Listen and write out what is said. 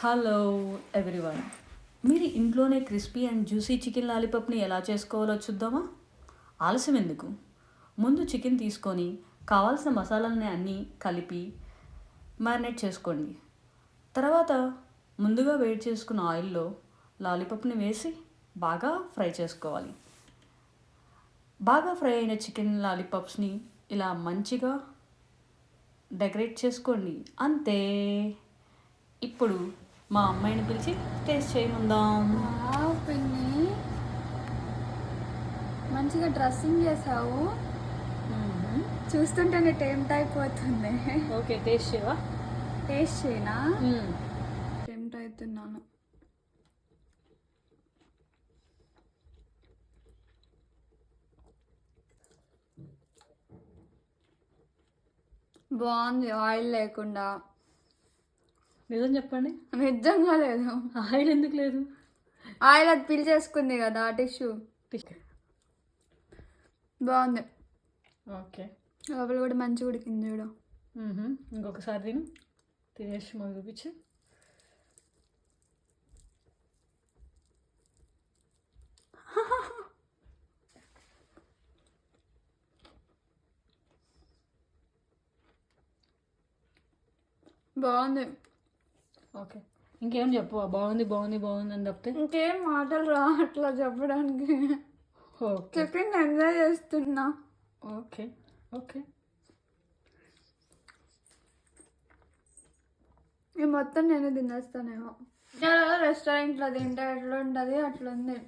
Hello everyone, మీరు ఇంట్లోనే crispy and juicy chicken లాలీపాప్ని ఎలా చేసుకోవాలో చూద్దామా? ఆలస్యం ఎందుకు? ముందు చికెన్ తీసుకొని కావాల్సిన మసాలాలని అన్నీ కలిపి మ్యారినేట్ చేసుకోండి. తర్వాత ముందుగా వేడి చేసుకున్న ఆయిల్లో లాలీపాప్ని వేసి బాగా ఫ్రై చేసుకోవాలి. బాగా ఫ్రై అయిన చికెన్ లాలీపాప్స్ని ఇలా మంచిగా డెకరేట్ చేసుకోండి. అంతే. ఇప్పుడు మా అమ్మాయిని పిలిచి టేస్ట్ చేయమందాం. పిన్ని మంచిగా డ్రెస్సింగ్ చేసావు. చూస్తుంటేనే టెంప్ట్ అయిపోతుంది. ఓకే, టేస్ట్ చేయవా? టేస్ట్ చేయనా? టెంప్ట్ అవుతున్నాను. బాగుంది, ఆయిల్ లేకుండా. నిజం చెప్పండి. నిజంగా లేదు. ఆయిల్ ఎందుకు లేదు? ఆయిల్ అది పిల్ చేసుకుంది కదా టిష్యూ. బాగుంది. ఓకే, లోపల కూడా మంచిగా ఉడికింది చూడు. ఇంకొకసారి తినేసి మాకు చూపించి. బాగుంది. ఓకే, ఇంకేం చెప్పు. బాగుంది బాగుంది బాగుంది అని తప్పితే ఇంకేం మాటలు రా అట్లా చెప్పడానికి. ఓకే చికెన్ ఎంజాయ్ చేస్తున్నా. ఓకే ఓకే ఈ మొత్తం నేను తినేస్తానేమో. రెస్టారెంట్లో తింటే ఎట్లా ఉంటుంది అట్లా ఉంది.